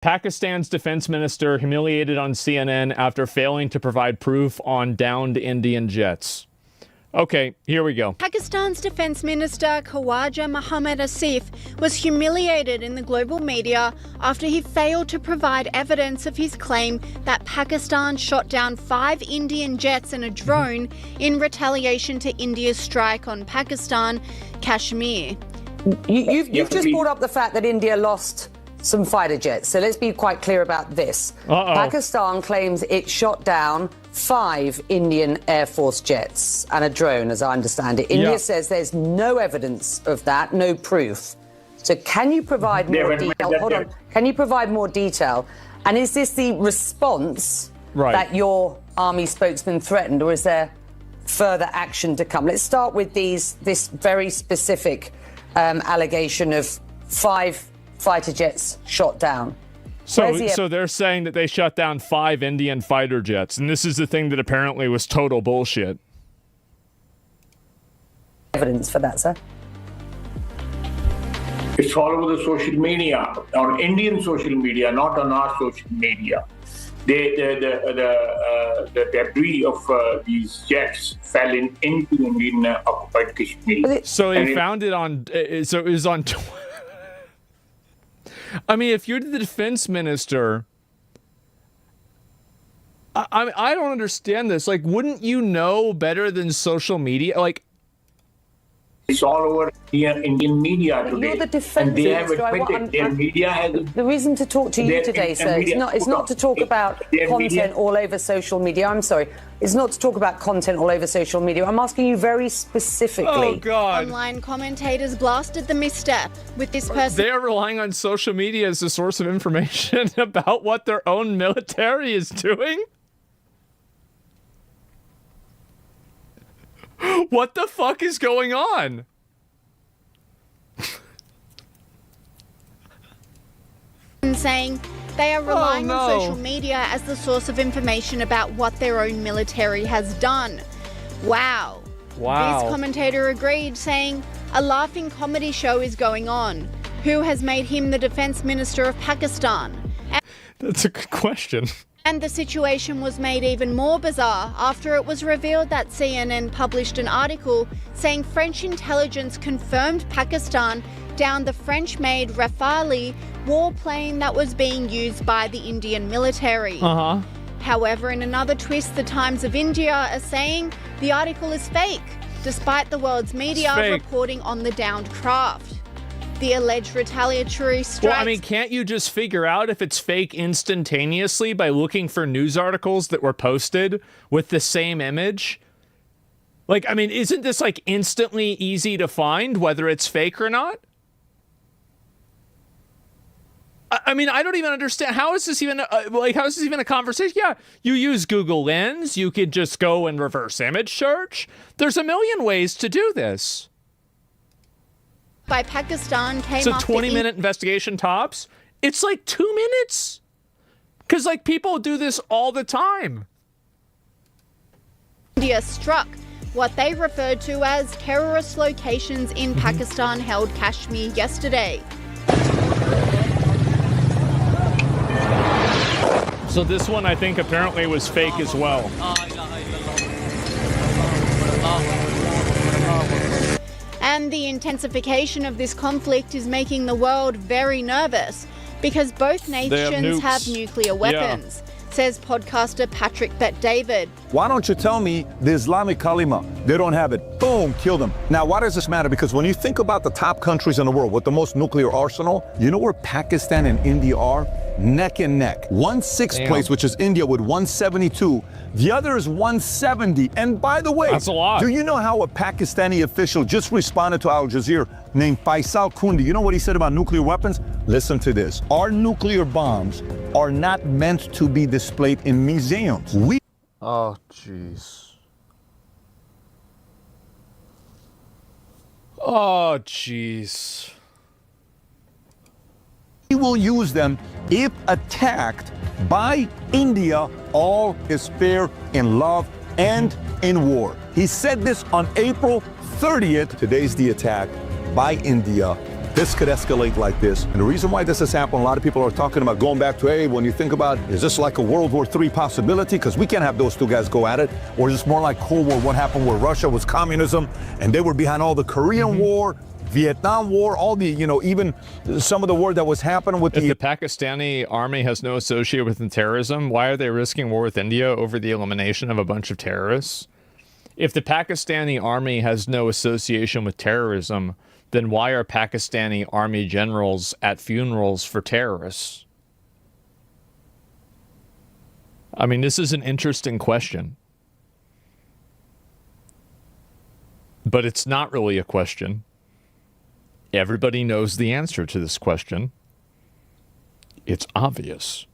Pakistan's defense minister humiliated on CNN after failing to provide proof on downed Indian jets. Okay, here we go. Pakistan's Defence Minister Khawaja Mohammad Asif was humiliated in the global media after he failed to provide evidence of his claim that Pakistan shot down 5 Indian jets and a drone in retaliation to India's strike on Pakistan, Kashmir. You've just brought up the fact that India lost some fighter jets, so let's be quite clear about this. Pakistan claims it shot down 5 Indian Air Force jets and a drone, as I understand it. India says there's no evidence of that, no proof. So can you provide more detail? Hold on. Can you provide more detail? And is this the response that your army spokesman threatened, or is there further action to come? Let's start with this very specific allegation of 5 fighter jets shot down. So they're saying that they shut down 5 Indian fighter jets, and this is the thing that apparently was total bullshit. Evidence for that, sir? It's all over the social media, on Indian social media, not on our social media. The debris of these jets fell into Indian occupied Kashmir. So they found it on. So it was on. I mean, if you're the defense minister, I don't understand this. Like, wouldn't you know better than social media? Like, it's all over Indian media today. You're the defense and they have minister. admitted their media has... The reason to talk to you today, sir, it's not to talk about content all over social media. I'm sorry. It's not to talk about content all over social media. I'm asking you very specifically. Oh, God. Online commentators blasted the misstep with this person. They're relying on social media as a source of information about what their own military is doing? What the fuck is going on? Saying they are relying on social media as the source of information about what their own military has done. Wow. This commentator agreed, saying a laughing comedy show is going on. Who has made him the defense minister of Pakistan? That's a good question. And the situation was made even more bizarre after it was revealed that CNN published an article saying French intelligence confirmed Pakistan downed the French-made Rafale warplane that was being used by the Indian military. However, in another twist, the Times of India are saying the article is fake, despite the world's media reporting on the downed craft. The alleged retaliatory strikes... Well, I mean, can't you just figure out if it's fake instantaneously by looking for news articles that were posted with the same image? Like, I mean, isn't this, like, instantly easy to find whether it's fake or not? I mean, I don't even understand. How is this even, how is this even a conversation? Yeah, you use Google Lens. You could just go and reverse image search. There's a million ways to do this. By Pakistan came it's a 20-minute investigation tops. It's like 2 minutes. Because, like, people do this all the time. India struck what they referred to as terrorist locations in Pakistan-held Kashmir yesterday. So this one, I think, apparently was fake as well. And the intensification of this conflict is making the world very nervous because both nations have nuclear weapons, says podcaster Patrick Bet-David. Why don't you tell me the Islamic Kalima? They don't have it. Boom, kill them. Now, why does this matter? Because when you think about the top countries in the world with the most nuclear arsenal, you know where Pakistan and India are? Neck and neck. 1/6 place, which is India with 172. The other is 170. And by the way, that's a lot. Do you know how a Pakistani official just responded to Al Jazeera named Faisal Kundi? You know what he said about nuclear weapons? Listen to this. Our nuclear bombs are not meant to be displayed in museums. Oh, jeez. Oh, jeez. We will use them if attacked by India. All is fair in love and in war. He said this on April 30th. Today's the attack by India this could escalate like this. And the reason why this has happened, a lot of people are talking about going back to, hey, when you think about, is this like a World War III possibility? Because we can't have those two guys go at it. Or is this more like Cold War, what happened where Russia was communism and they were behind all the Korean War, Vietnam War, all the, even some of the war that was happening with if the Pakistani army has no association with terrorism, why are they risking war with India over the elimination of a bunch of terrorists? If the Pakistani army has no association with terrorism, then why are Pakistani army generals at funerals for terrorists? I mean, this is an interesting question. But it's not really a question. Everybody knows the answer to this question. It's obvious.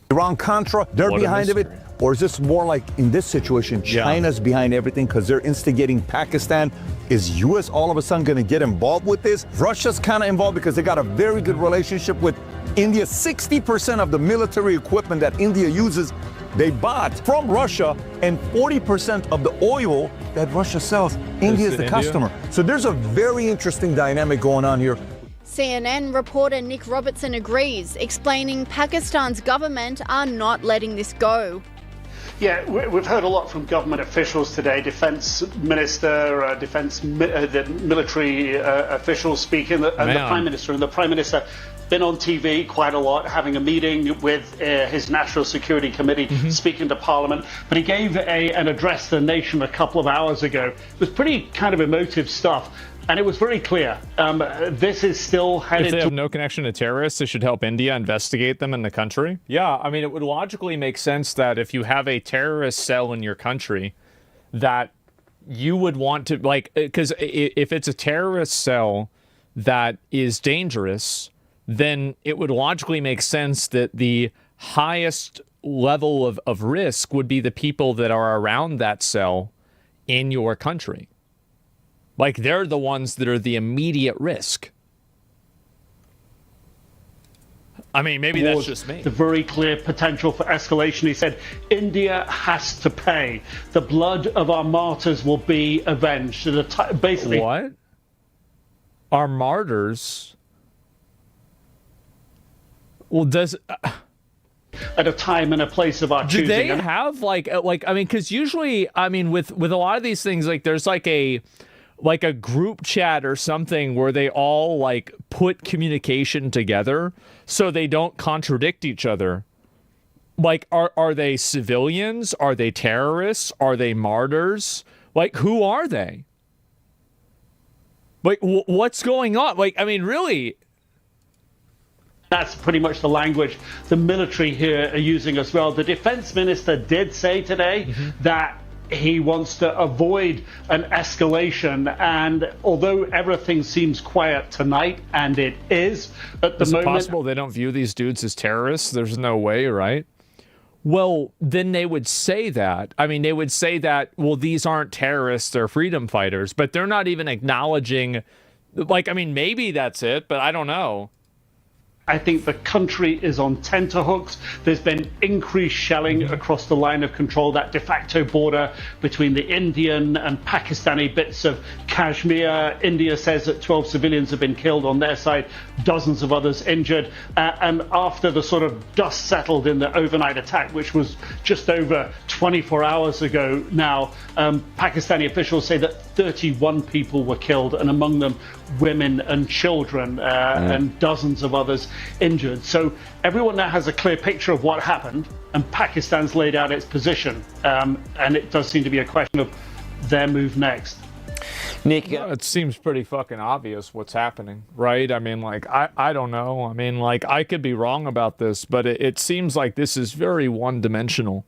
Iran-Contra, they're behind of it? Or is this more like, in this situation, China's behind everything because they're instigating Pakistan? Is U.S. all of a sudden going to get involved with this? Russia's kind of involved because they got a very good relationship with India. 60% of the military equipment that India uses, they bought from Russia, and 40% of the oil that Russia sells, India is the customer. So there's a very interesting dynamic going on here. CNN reporter Nick Robertson agrees, explaining Pakistan's government are not letting this go. Yeah, we've heard a lot from government officials today, defense minister, the military officials speaking, and the prime minister. And the prime minister been on TV quite a lot, having a meeting with his National Security Committee, speaking to Parliament. But he gave an address to the nation a couple of hours ago. It was pretty kind of emotive stuff. And it was very clear. This is still headed. If they have no connection to terrorists, they should help India investigate them in the country. Yeah, I mean, it would logically make sense that if you have a terrorist cell in your country, that you would want to, like, because if it's a terrorist cell that is dangerous, then it would logically make sense that the highest level of risk would be the people that are around that cell in your country. Like, they're the ones that are the immediate risk. I mean, maybe that's just me. The very clear potential for escalation. He said, India has to pay. The blood of our martyrs will be avenged. So basically... What? Our martyrs? Well, does... at a time and a place of our choosing. Do they have, like I mean, because usually, I mean, with a lot of these things, like, there's like a group chat or something where they all like put communication together so they don't contradict each other. Like, are they civilians? Are they terrorists? Are they martyrs? Like, who are they? Like, what's going on? Like, I mean, really? That's pretty much the language the military here are using as well. The defense minister did say today that he wants to avoid an escalation, and although everything seems quiet tonight, and it is at the moment... Is it possible they don't view these dudes as terrorists? There's no way, right? Well, then they would say that. I mean, they would say that, well, these aren't terrorists, they're freedom fighters, but they're not even acknowledging... Like, I mean, maybe that's it, but I don't know. I think the country is on tenterhooks. There's been increased shelling across the line of control, that de facto border between the Indian and Pakistani bits of Kashmir. India says that 12 civilians have been killed on their side, dozens of others injured. And after the sort of dust settled in the overnight attack, which was just over 24 hours ago now, Pakistani officials say that 31 people were killed, and among them women and children, and dozens of others injured. So everyone now has a clear picture of what happened, and Pakistan's laid out its position, and it does seem to be a question of their move next. Nick, it seems pretty fucking obvious what's happening, right? I mean, like, I don't know. I mean, like, I could be wrong about this, but it seems like this is very one-dimensional.